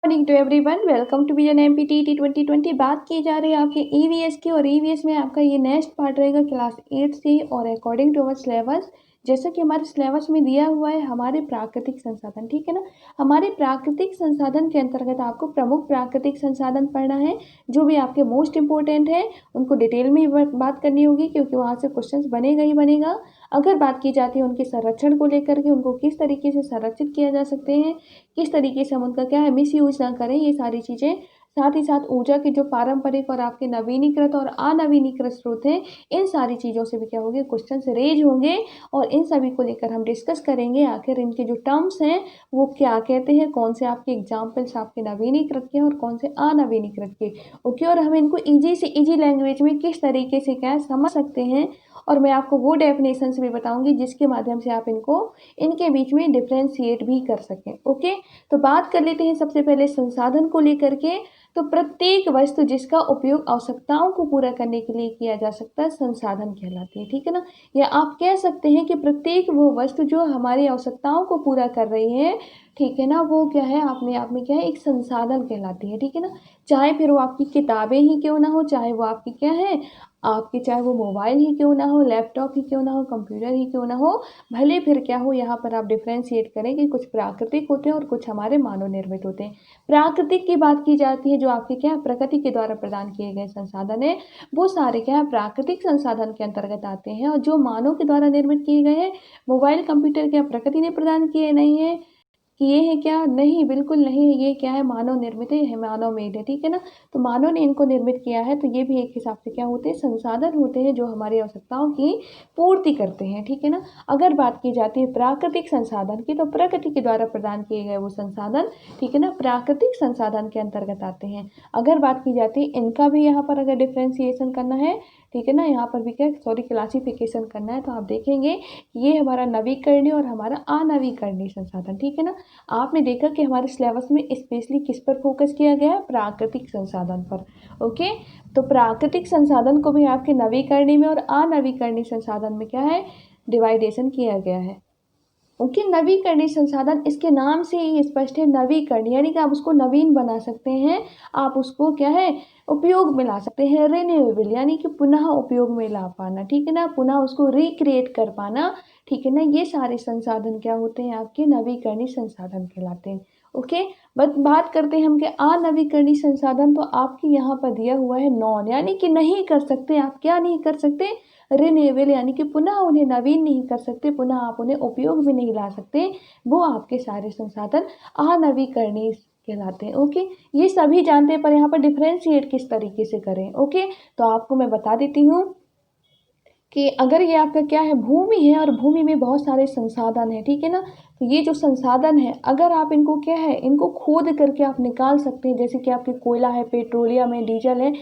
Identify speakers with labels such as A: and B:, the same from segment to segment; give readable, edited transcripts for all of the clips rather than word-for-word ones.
A: Morning to everyone, welcome to vision MPTT 2020। बात की जा रही है आपके ईवीएस की, और ईवीएस में आपका ये नेक्स्ट पार्ट रहेगा क्लास 8 से। और अकॉर्डिंग टू अवर सिलेबस, जैसा कि हमारे सिलेबस में दिया हुआ है, हमारे प्राकृतिक संसाधन, ठीक है ना। हमारे प्राकृतिक संसाधन के अंतर्गत आपको प्रमुख प्राकृतिक संसाधन पढ़ना है। जो भी आपके मोस्ट इंपॉर्टेंट है उनको डिटेल में बात करनी होगी, क्योंकि वहाँ से क्वेश्चन बनेगा ही बनेगा। अगर बात की जाती है उनके संरक्षण को लेकर के, उनको किस तरीके से संरक्षित किया जा सकते हैं, किस तरीके से हम उनका क्या है मिस यूज ना करें, ये सारी चीज़ें। साथ ही साथ ऊर्जा के जो पारंपरिक और आपके नवीनीकृत और अनवीनीकृत स्रोत हैं, इन सारी चीज़ों से भी क्या होंगे, क्वेश्चन रेज होंगे। और इन सभी को लेकर हम डिस्कस करेंगे आखिर इनके जो टर्म्स हैं वो क्या कहते हैं, कौन से आपके एग्जाम्पल्स आपके नवीनीकृत के हैं और कौन से अनवीनीकृत के। ओके, और हम इनको ईजी से ईजी लैंग्वेज में किस तरीके से क्या समझ सकते हैं, और मैं आपको वो डेफिनेशंस भी बताऊंगी जिसके माध्यम से आप इनको इनके बीच में डिफ्रेंशिएट भी कर सकें। ओके, तो बात कर लेते हैं सबसे पहले संसाधन को लेकर के। तो प्रत्येक वस्तु जिसका उपयोग आवश्यकताओं को पूरा करने के लिए किया जा सकता है, संसाधन कहलाती है, ठीक है ना। या आप कह सकते हैं कि प्रत्येक वो वस्तु जो हमारी आवश्यकताओं को पूरा कर रही है, ठीक है ना, वो क्या है, अपने आप में क्या है, एक संसाधन कहलाती है, ठीक है ना। चाहे फिर वो आपकी किताबें ही क्यों ना हो, चाहे वो आपकी क्या है, आपके चाहे वो मोबाइल ही क्यों ना हो, लैपटॉप ही क्यों ना हो, कंप्यूटर ही क्यों ना हो, भले फिर क्या हो, यहाँ पर आप डिफ्रेंशिएट करें कि कुछ प्राकृतिक होते हैं और कुछ हमारे मानव निर्मित होते हैं। प्राकृतिक की बात की जाती है, जो आपके क्या है प्रकृति के द्वारा प्रदान किए गए संसाधन है, वो सारे क्या है प्राकृतिक संसाधन के अंतर्गत आते हैं। और जो मानव के द्वारा निर्मित किए गए हैं, मोबाइल कंप्यूटर क्या प्रकृति ने प्रदान किए नहीं है, किए हैं क्या, नहीं, बिल्कुल नहीं है। ये क्या है, मानव निर्मित है, मानव मेड है, ठीक है ना। तो मानव ने इनको निर्मित किया है, तो ये भी एक हिसाब से क्या होते हैं, संसाधन होते हैं जो हमारी आवश्यकताओं की पूर्ति करते हैं, ठीक है ना। अगर बात की जाती है प्राकृतिक संसाधन की, तो प्रकृति के द्वारा प्रदान किए गए वो संसाधन, ठीक है ना, प्राकृतिक संसाधन के अंतर्गत आते हैं। अगर बात की जाती है इनका भी यहाँ पर अगर डिफ्रेंसिएशन करना है, ठीक है ना, यहाँ पर भी क्या क्लासिफिकेशन करना है, तो आप देखेंगे ये हमारा नवीकरणीय और हमारा अनवीकरणीय संसाधन, ठीक है ना। आपने देखा कि हमारे सिलेबस में स्पेशली किस पर फोकस किया गया है, प्राकृतिक संसाधन पर। ओके, तो प्राकृतिक संसाधन को भी आपके नवीकरणीय में और अनवीकरणीय संसाधन में क्या है, डिवाइडेशन किया गया है। ओके, नवीकरणीय संसाधन इसके नाम से ही स्पष्ट है, नवीकरण यानी कि आप उसको नवीन बना सकते हैं, आप उसको क्या है उपयोग में ला सकते हैं। रिन्यूएबल यानी कि पुनः उपयोग में ला पाना, ठीक है ना, पुनः उसको रिक्रिएट कर पाना, ठीक है ना। ये सारे संसाधन क्या होते हैं, आपके नवीकरणीय संसाधन कहलाते हैं। ओके, बात करते हैं हम कि अनवीकरणीय संसाधन, तो आपके यहाँ पर दिया हुआ है नॉन, यानी कि नहीं कर सकते। आप क्या नहीं कर सकते, रिन्यूएबल यानी कि पुनः उन्हें नवीन नहीं कर सकते, पुनः आप उन्हें उपयोग में नहीं ला सकते, वो आपके सारे संसाधन अनवीकरणीय कहलाते हैं। ओके, ये सभी जानते हैं, पर यहाँ पर डिफ्रेंशिएट किस तरीके से करें। ओके, तो आपको मैं बता देती हूँ कि अगर ये आपका क्या है भूमि है, और भूमि में बहुत सारे संसाधन हैं, ठीक है ना। तो ये जो संसाधन है, अगर आप इनको क्या है, इनको खोद करके आप निकाल सकते हैं, जैसे कि आपके कोयला है, पेट्रोलियम है, डीजल है,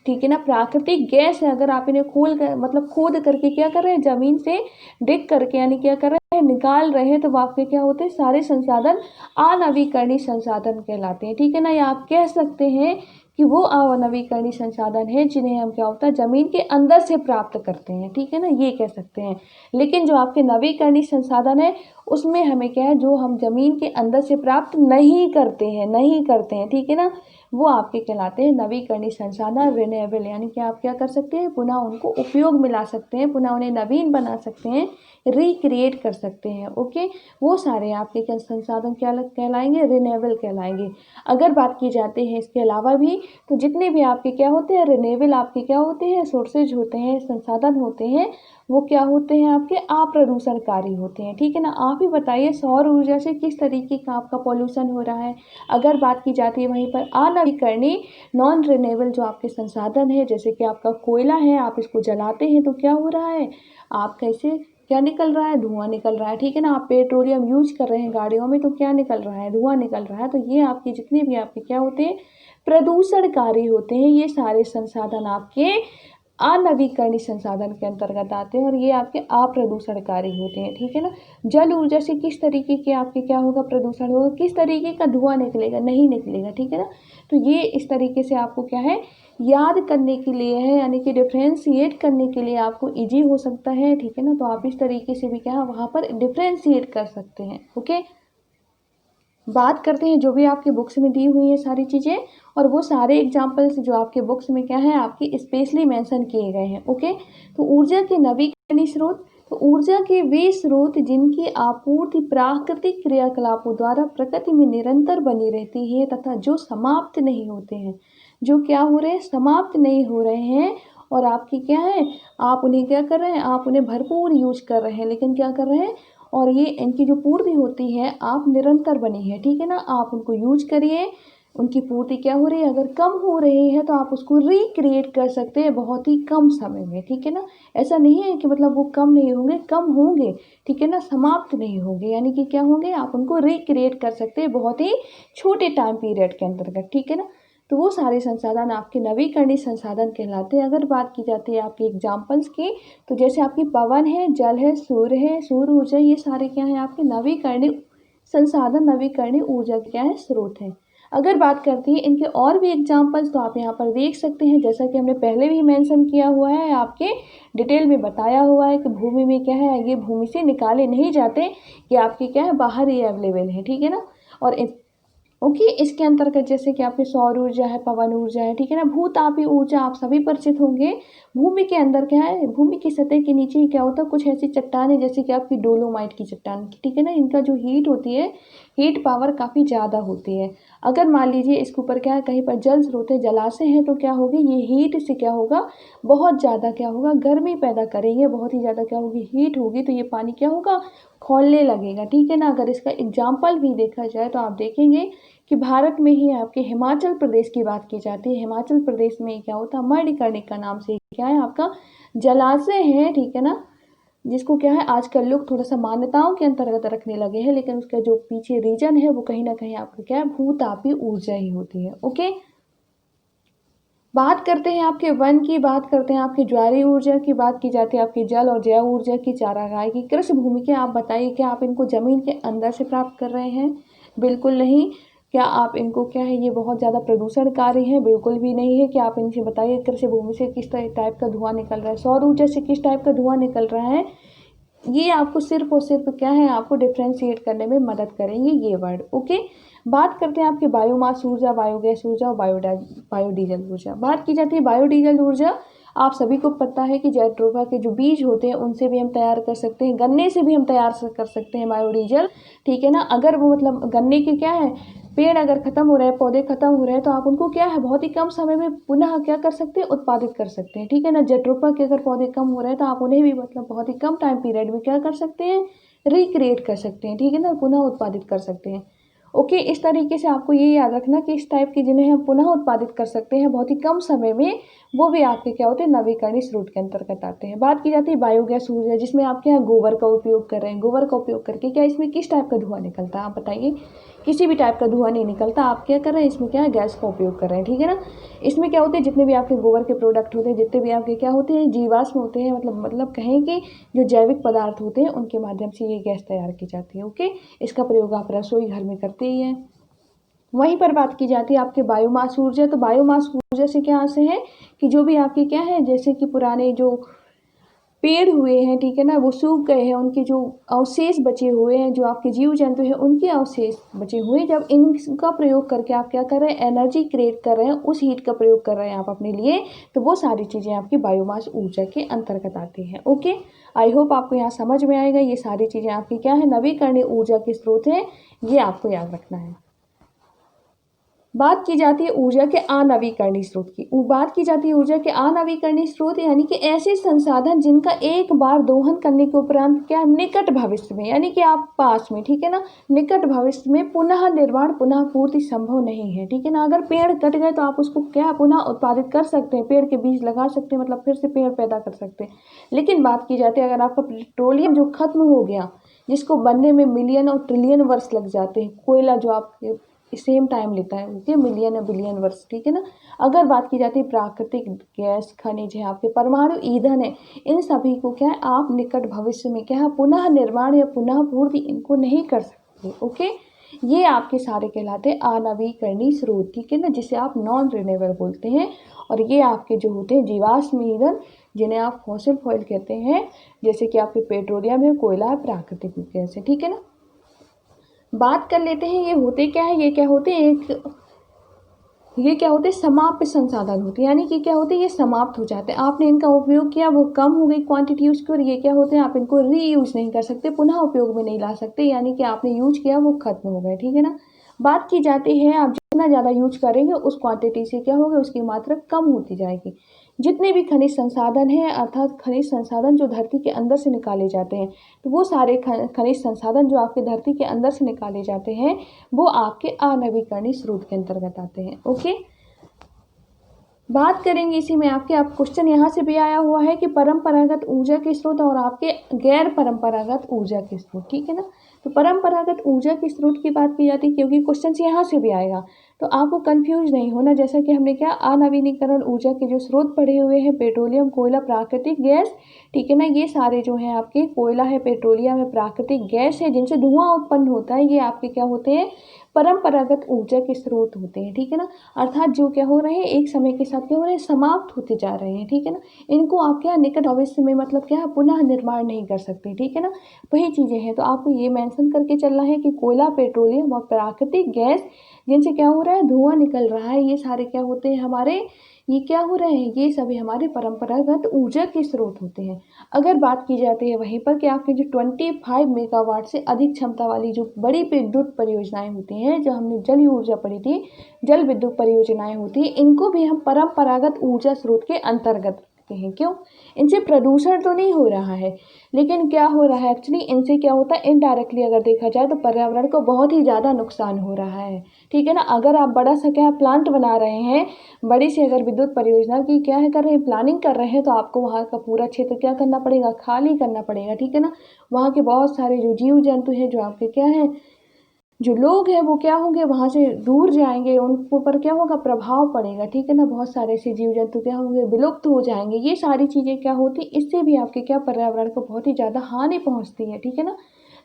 A: ठीक है ना, प्राकृतिक गैस है। अगर आप इन्हें खोद करके क्या कर रहे हैं, जमीन से डिग करके, यानी क्या कर रहे हैं, निकाल रहे हैं, तो वो आपके क्या होते हैं, सारे संसाधन अनवीकरणीय संसाधन कहलाते हैं, ठीक है ना। या आप कह सकते हैं कि वो अनवीकरणीय संसाधन है जिन्हें हम क्या होता है जमीन के अंदर से प्राप्त करते हैं, ठीक है ना, ये कह सकते हैं। लेकिन जो आपके नवीकरणीय संसाधन है, उसमें हमें क्या है, जो हम जमीन के अंदर से प्राप्त नहीं करते हैं, ठीक है ना, वो आपके कहलाते हैं नवीकरणीय संसाधन, रिन्यूएबल यानी कि आप क्या कर सकते हैं, पुनः उनको उपयोग में ला सकते हैं, पुनः उन्हें नवीन बना सकते हैं, रिक्रिएट कर सकते हैं। ओके, वो सारे आपके क्या संसाधन क्या कहलाएंगे, रिन्यूएबल कहलाएंगे। अगर बात की जाती है इसके अलावा भी, तो जितने भी आपके क्या होते हैं रिन्यूएबल, आपके क्या होते हैं सोर्सेज होते हैं, संसाधन होते हैं, वो क्या होते हैं, आपके अप्रदूषणकारी होते हैं, ठीक है ना। आप ही बताइए सौर ऊर्जा से किस तरीके का आपका पॉल्यूशन हो रहा है। अगर बात की जाती है वहीं पर अनवीकरणीय नॉन रिन्यूएबल जो आपके संसाधन है, जैसे कि आपका कोयला है, आप इसको जलाते हैं तो क्या हो रहा है, आप कैसे क्या निकल रहा है, धुआं निकल रहा है, ठीक है ना। आप पेट्रोलियम यूज कर रहे हैं गाड़ियों में, तो क्या निकल रहा है, धुआं निकल रहा है। तो ये आपके जितने भी आपके क्या होते हैं, प्रदूषणकारी होते हैं। ये सारे संसाधन आपके अनवीकरणीय संसाधन के अंतर्गत आते हैं, और ये आपके अप्रदूषणकारी होते हैं, ठीक है ना। जल ऊर्जा से किस तरीके के आपके क्या होगा, प्रदूषण होगा, किस तरीके का धुआं निकलेगा, नहीं निकलेगा, ठीक है ना। तो ये इस तरीके से आपको क्या है याद करने के लिए है, यानी कि डिफ्रेंशिएट करने के लिए आपको इजी हो सकता है, ठीक है ना। तो आप इस तरीके से भी क्या है वहाँ पर डिफ्रेंशिएट कर सकते हैं। ओके, बात करते हैं जो भी आपके बुक्स में दी हुई है सारी चीज़ें, और वो सारे एग्जाम्पल्स जो आपके बुक्स में क्या है आपकी स्पेशली मेंशन किए गए हैं। ओके, तो ऊर्जा के नवीकरणीय स्रोत, तो ऊर्जा के वे स्रोत जिनकी आपूर्ति प्राकृतिक क्रियाकलापों द्वारा प्रकृति में निरंतर बनी रहती है तथा जो समाप्त नहीं होते हैं, जो क्या हो रहे हैं, समाप्त नहीं हो रहे हैं, और आपकी क्या है, आप उन्हें क्या कर रहे हैं, आप उन्हें भरपूर यूज कर रहे हैं, लेकिन क्या कर रहे हैं, और ये इनकी जो पूर्ति होती है आप निरंतर बनी है, ठीक है ना, आप उनको यूज करिए, उनकी पूर्ति क्या हो रही है, अगर कम हो रही है तो आप उसको रिक्रिएट कर सकते हैं बहुत ही कम समय में, ठीक है ना। ऐसा नहीं है कि मतलब वो कम नहीं होंगे, कम होंगे, ठीक है ना, समाप्त नहीं होंगे, यानी कि क्या होंगे, आप उनको रिक्रिएट कर सकते हैं बहुत ही छोटे टाइम पीरियड के अंतर्गत, ठीक है ना। तो वो सारे संसाधन आपके नवीकरणीय संसाधन कहलाते हैं। अगर बात की जाती है आपकी एग्जाम्पल्स की, तो जैसे आपकी पवन है, जल है, सौर ऊर्जा, ये सारे क्या है आपके नवीकरणीय संसाधन, नवीकरणीय ऊर्जा के क्या है स्रोत हैं। अगर बात करती है इनके और भी एग्जाम्पल्स, तो आप यहाँ पर देख सकते हैं, जैसा कि हमने पहले भी मेंशन किया हुआ है, आपके डिटेल में बताया हुआ है कि भूमि में क्या है, ये भूमि से निकाले नहीं जाते, ये आपके क्या है बाहर ही अवेलेबल है, ठीक है ना। और ओके, इसके अंतर्गत जैसे कि आपके सौर ऊर्जा है, पवन ऊर्जा है, ठीक है ना, भूतापीय ऊर्जा आप सभी परिचित होंगे। भूमि के अंदर क्या है, भूमि की सतह के नीचे ही क्या होता है, कुछ ऐसी चट्टानें जैसे कि आपकी डोलोमाइट की चट्टान, ठीक है ना, इनका जो हीट होती है, हीट पावर काफ़ी ज़्यादा होती है। अगर मान लीजिए इसके ऊपर क्या है, कहीं पर जल स्रोत है, जलाशय है, तो क्या होगी, ये हीट से क्या होगा, बहुत ज़्यादा क्या होगा, गर्मी पैदा करेंगे, बहुत ही ज़्यादा क्या होगी, हीट होगी, तो ये पानी क्या होगा, खौलने लगेगा, ठीक है ना। अगर इसका एग्जाम्पल भी देखा जाए तो आप देखेंगे कि भारत में ही आपके हिमाचल प्रदेश की बात की जाती है। हिमाचल प्रदेश में क्या होता है, मणिकर्णिका नाम से क्या है आपका जलाशय है, ठीक है ना, जिसको क्या है आजकल लोग थोड़ा सा मान्यताओं के अंतर्गत रखने लगे हैं, लेकिन उसका जो पीछे रीजन है वो कहीं ना कहीं आपका क्या है, भूतापीय ऊर्जा ही होती है। ओके, बात करते हैं आपके वन की, बात करते हैं आपकी ज्वारीय ऊर्जा की, बात की जाती है आपकी जल और जैव ऊर्जा की, चारागाह की, कृषि भूमि की। आप बताइए क्या आप इनको जमीन के अंदर से प्राप्त कर रहे हैं? बिल्कुल नहीं। क्या आप इनको क्या है, ये बहुत ज़्यादा प्रदूषणकारी है? बिल्कुल भी नहीं है। क्या आप इनसे बताइए कृषि भूमि से किस टाइप का धुआं निकल रहा है, सौर ऊर्जा से किस टाइप का धुआं निकल रहा है? ये आपको सिर्फ और सिर्फ क्या है, आपको डिफ्रेंशिएट करने में मदद करेंगे ये वर्ड। ओके, बात करते हैं आपके बायोमास ऊर्जा, बायोगैस ऊर्जा और बायोडीजल ऊर्जा। बात की जाती है बायोडीजल ऊर्जा, आप सभी को पता है कि जैट्रोफा के जो बीज होते हैं उनसे भी हम तैयार कर सकते हैं, गन्ने से भी हम तैयार कर सकते हैं बायोडीजल, ठीक है ना। अगर वो मतलब गन्ने के क्या है, पेड़ अगर खत्म हो रहे हैं, पौधे खत्म हो रहे हैं, तो आप उनको क्या है बहुत ही कम समय में पुनः क्या कर सकते हैं, उत्पादित कर सकते हैं, ठीक है ना। जेट्रोफा के अगर पौधे कम हो रहे हैं तो आप उन्हें भी मतलब बहुत ही कम टाइम पीरियड में क्या कर सकते हैं, रिक्रिएट कर सकते हैं, ठीक है ना, पुनः उत्पादित कर सकते हैं। ओके, इस तरीके से आपको ये याद रखना कि इस टाइप की जिन्हें हम पुनः उत्पादित कर सकते हैं बहुत ही कम समय में, वो भी आपके क्या होते हैं, नवीकरणीय स्रोत के अंतर्गत आते हैं। बात की जाती है बायोगैस ऊर्जा, जिसमें आप क्या गोबर का उपयोग कर रहे हैं। गोबर का उपयोग करके क्या इसमें किस टाइप का धुआं निकलता है, आप बताइए? किसी भी टाइप का धुआं नहीं निकलता। आप क्या कर रहे हैं, इसमें क्या है, गैस का उपयोग कर रहे हैं, ठीक है ना। इसमें क्या होते हैं, जितने भी आपके गोबर के प्रोडक्ट होते हैं, जितने भी आपके क्या होते हैं, जीवाश्म होते हैं, मतलब कहें कि जो जैविक पदार्थ होते हैं, उनके माध्यम से ये गैस तैयार की जाती है। ओके, इसका प्रयोग आप रसोई घर में करते ही हैं। वहीं पर बात की जाती है आपके बायोमास ऊर्जा, तो बायोमास ऊर्जा से क्या से है कि जो भी आपके क्या है, जैसे कि पुराने जो पेड़ हुए हैं, ठीक है ना, वो सूख गए हैं, उनके जो अवशेष बचे हुए हैं, जो आपके जीव जंतु हैं उनके अवशेष बचे हुए हैं, जब इनका प्रयोग करके आप क्या कर रहे हैं, एनर्जी क्रिएट कर रहे हैं, उस हीट का प्रयोग कर रहे हैं आप अपने लिए, तो वो सारी चीज़ें आपकी बायोमास ऊर्जा के अंतर्गत आती हैं। ओके, आई होप आपको यहाँ समझ में आएगा। ये सारी चीज़ें आपकी क्या है, नवीकरणीय ऊर्जा के स्रोत हैं, ये आपको याद रखना है। बात की जाती है ऊर्जा के अनवीकरणीय स्रोत की। बात की जाती है ऊर्जा के अनवीकरणीय स्रोत, यानी कि ऐसे संसाधन जिनका एक बार दोहन करने के उपरांत क्या निकट भविष्य में, यानी कि आप पास में, ठीक है ना, निकट भविष्य में पुनः निर्माण, पुनः पूर्ति संभव नहीं है, ठीक है ना। अगर पेड़ कट गए तो आप उसको क्या पुनः उत्पादित कर सकते हैं, पेड़ के बीज लगा सकते हैं, मतलब फिर से पेड़ पैदा कर सकते हैं। लेकिन बात की जाती है अगर आपका पेट्रोलियम जो खत्म हो गया, जिसको बनने में मिलियन और ट्रिलियन वर्ष लग जाते हैं, कोयला जो आप सेम टाइम लेता है, ओके, मिलियन या बिलियन वर्ष, ठीक है ना। अगर बात की जाती है प्राकृतिक गैस, खनिज है, आपके परमाणु ईंधन है, इन सभी को क्या है आप निकट भविष्य में क्या है पुनः निर्माण या पुनः पूर्ति इनको नहीं कर सकते। ओके, ये आपके सारे कहलाते हैं अनवीकरणीय स्रोत, ठीक है ना, जिसे आप नॉन रिन्यूएबल बोलते हैं। और ये आपके जो होते हैं जीवाश्म ईंधन, जिन्हें आप फॉसिल फ्यूल कहते हैं, जैसे कि आपके पेट्रोलियम है, कोयला है, प्राकृतिक गैस है, ठीक है ना। बात कर लेते हैं ये होते क्या है, ये क्या होते हैं, ये क्या होते हैं, समाप्त संसाधन होते हैं, यानी कि क्या होते हैं, ये समाप्त हो जाते हैं। आपने इनका उपयोग किया, वो कम हो गई क्वांटिटी उसकी, और ये क्या होते हैं, आप इनको रीयूज नहीं कर सकते, पुनः उपयोग में नहीं ला सकते, यानी कि आपने यूज किया वो खत्म हो गए, ठीक है ना। बात की जाती है आप जितना ज़्यादा यूज करेंगे उस क्वांटिटी से क्या होगा, उसकी मात्रा कम होती जाएगी। जितने भी खनिज संसाधन हैं, अर्थात खनिज संसाधन जो धरती के अंदर से निकाले जाते हैं, तो वो सारे खनिज संसाधन जो आपके धरती के अंदर से निकाले जाते हैं वो आपके अनवीकरणीय स्रोत के अंतर्गत आते हैं। ओके, बात करेंगे इसी में आपके, आप क्वेश्चन यहाँ से भी आया हुआ है कि परंपरागत ऊर्जा के स्रोत और आपके गैर परंपरागत ऊर्जा के स्रोत, ठीक है ना। तो परंपरागत ऊर्जा के स्रोत की बात की जाती है क्योंकि क्वेश्चन यहाँ से भी आएगा, तो आपको कंफ्यूज नहीं होना। जैसा कि हमने क्या अनवीनीकरण ऊर्जा के जो स्रोत पढ़े हुए हैं, पेट्रोलियम, कोयला, प्राकृतिक गैस, ठीक है ना, ये सारे जो हैं आपके कोयला है, पेट्रोलियम है, प्राकृतिक गैस है, जिनसे धुआं उत्पन्न होता है, ये आपके क्या होते हैं, परंपरागत ऊर्जा के स्रोत होते हैं, ठीक है ना। अर्थात जो क्या हो रहे हैं, एक समय के साथ क्या हो रहे हैं, समाप्त होते जा रहे हैं, ठीक है ना। इनको आप क्या निकट भविष्य में मतलब क्या पुनः निर्माण नहीं कर सकते, ठीक है ना। वही चीज़ें हैं, तो आपको ये मेंशन करके चलना है कि कोयला, पेट्रोलियम और प्राकृतिक गैस जिनसे क्या हो रहा है, धुआं निकल रहा है, ये सारे क्या होते हैं हमारे, ये क्या हो रहे हैं, ये सभी हमारे परंपरागत ऊर्जा के स्रोत होते हैं। अगर बात की जाती है वहीं पर कि आपके जो 25 मेगावाट से अधिक क्षमता वाली जो बड़ी विद्युत परियोजनाएं होती हैं, जो हमने जल ऊर्जा पढ़ी थी, जल विद्युत परियोजनाएं होती हैं, इनको भी हम परंपरागत ऊर्जा स्रोत के अंतर्गत रखते हैं। क्यों, इनसे प्रदूषण तो नहीं हो रहा है, लेकिन क्या हो रहा है एक्चुअली, इनसे क्या होता है, इनडायरेक्टली अगर देखा जाए तो पर्यावरण को बहुत ही ज़्यादा नुकसान हो रहा है, ठीक है ना। अगर आप बड़ा सा क्या प्लांट बना रहे हैं, बड़ी सी अगर विद्युत परियोजना की क्या है कर रहे हैं, प्लानिंग कर रहे हैं, तो आपको वहाँ का पूरा क्षेत्र क्या करना पड़ेगा, खाली करना पड़ेगा, ठीक है ना। वहाँ के बहुत सारे जो जीव जंतु हैं, जो आपके क्या हैं, जो लोग हैं, वो क्या होंगे, वहाँ से दूर जाएंगे, उनको पर क्या होगा, प्रभाव पड़ेगा, ठीक है ना। बहुत सारे ऐसे जीव जंतु क्या होंगे, विलुप्त हो जाएंगे। ये सारी चीज़ें क्या होती, इससे भी आपके क्या पर्यावरण को बहुत ही ज़्यादा हानि पहुँचती है, ठीक है ना।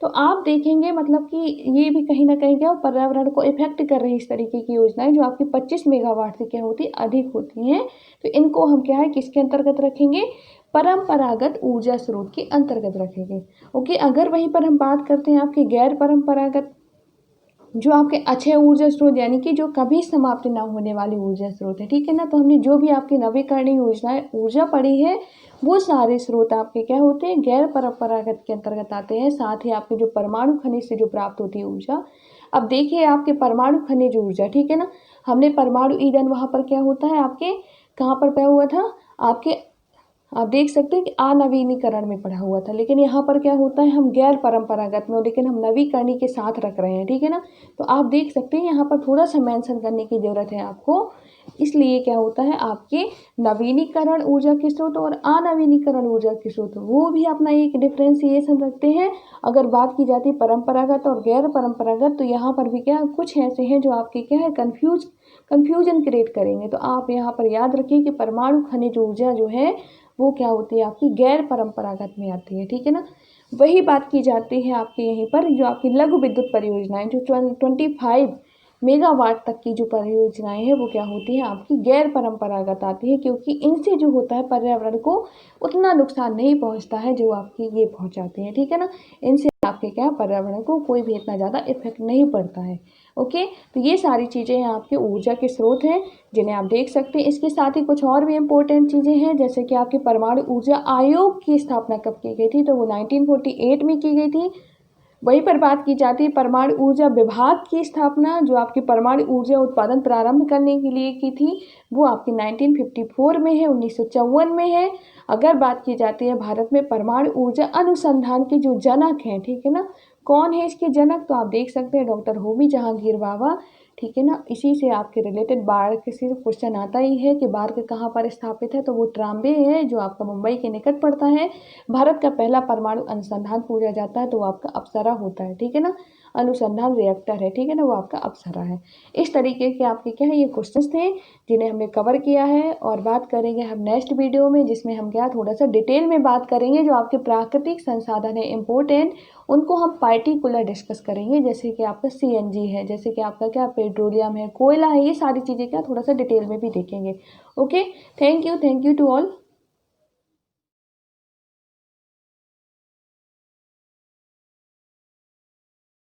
A: तो आप देखेंगे मतलब कि ये भी कहीं ना कहीं क्या पर्यावरण को इफेक्ट कर रही इस तरीके की योजनाएं जो आपकी 25 मेगावाट से क्या होती अधिक होती हैं। तो इनको हम क्या है किसके अंतर्गत रखेंगे, परंपरागत ऊर्जा स्रोत के अंतर्गत रखेंगे। ओके, अगर वहीं पर हम बात करते हैं आपके गैर परंपरागत जो आपके अक्षय ऊर्जा स्रोत, यानी कि जो कभी समाप्त ना होने वाली ऊर्जा स्रोत है, ठीक है ना। तो हमने जो भी आपकी नवीकरणीय योजनाएं ऊर्जा पढ़ी है, वो सारे स्रोत आपके क्या होते हैं, गैर परंपरागत के अंतर्गत आते हैं। साथ ही आपके जो परमाणु खनिज से जो प्राप्त होती है ऊर्जा, अब देखिए आपके परमाणु खनिज ऊर्जा, ठीक है ना, हमने परमाणु ईंधन वहाँ पर क्या होता है आपके, कहाँ पर पाया हुआ था आपके, आप देख सकते हैं कि अनवीनीकरण में पढ़ा हुआ था, लेकिन यहाँ पर क्या होता है, हम गैर परंपरागत में, लेकिन हम नवीकरणीय के साथ रख रहे हैं, ठीक है ना। तो आप देख सकते हैं यहाँ पर थोड़ा सा मेंशन करने की ज़रूरत है आपको। इसलिए क्या होता है आपके नवीनीकरण ऊर्जा के स्रोत और अनवीनीकरण ऊर्जा के स्रोत, वो भी अपना एक डिफ्रेंसिएशन रखते हैं। अगर बात की जाती है परंपरागत और गैर परंपरागत, तो यहाँ पर भी क्या कुछ ऐसे हैं जो आपके क्या है कन्फ्यूजन क्रिएट करेंगे। तो आप यहाँ पर याद रखिए कि परमाणु खनिज ऊर्जा जो है वो क्या होती है आपकी गैर परंपरागत में आती है, ठीक है ना। वही बात की जाती है आपके यहीं पर जो आपकी लघु विद्युत परियोजनाएं जो 25 मेगावाट तक की जो परियोजनाएं हैं, वो क्या होती है आपकी गैर परंपरागत आती है, क्योंकि इनसे जो होता है पर्यावरण को उतना नुकसान नहीं पहुंचता है जो आपकी ये पहुंचाती है, ठीक है ना। इनसे आपके क्या पर्यावरण को कोई भी इतना ज़्यादा इफेक्ट नहीं पड़ता है। ओके, तो ये सारी चीज़ें हैं आपके ऊर्जा के स्रोत हैं जिन्हें आप देख सकते हैं। इसके साथ ही कुछ और भी इम्पोर्टेंट चीज़ें हैं, जैसे कि आपके परमाणु ऊर्जा आयोग की स्थापना कब की गई थी, तो वो 1948 में की गई थी। वहीं पर बात की जाती है परमाणु ऊर्जा विभाग की स्थापना जो आपकी परमाणु ऊर्जा उत्पादन प्रारंभ करने के लिए की थी, वो आपकी 1954 में है, 1954 में है। अगर बात की जाती है भारत में परमाणु ऊर्जा अनुसंधान के जो जनक हैं, ठीक है ना, कौन है इसके जनक, तो आप देख सकते हैं डॉक्टर होमी जहांगीर बाबा, ठीक है ना। इसी से आपके रिलेटेड बाढ़ के से क्वेश्चन आता ही है कि बाढ़ कहाँ पर स्थापित है, तो वो ट्राम्बे है जो आपका मुंबई के निकट पड़ता है। भारत का पहला परमाणु अनुसंधान पूछा जाता है तो वो आपका अप्सरा होता है, ठीक है ना, अनुसंधान रिएक्टर है, ठीक है ना, वो आपका अप्सरा है। इस तरीके के आपके क्या है ये क्वेश्चंस थे जिन्हें हमने कवर किया है, और बात करेंगे हम नेक्स्ट वीडियो में जिसमें हम क्या थोड़ा सा डिटेल में बात करेंगे जो आपके प्राकृतिक संसाधन है इम्पोर्टेंट, उनको हम पार्टिकुलर डिस्कस करेंगे। जैसे कि आपका सीएनजी है, जैसे कि आपका क्या पेट्रोलियम है, कोयला है, ये सारी चीज़ें क्या थोड़ा सा डिटेल में भी देखेंगे। Okay, thank you to all.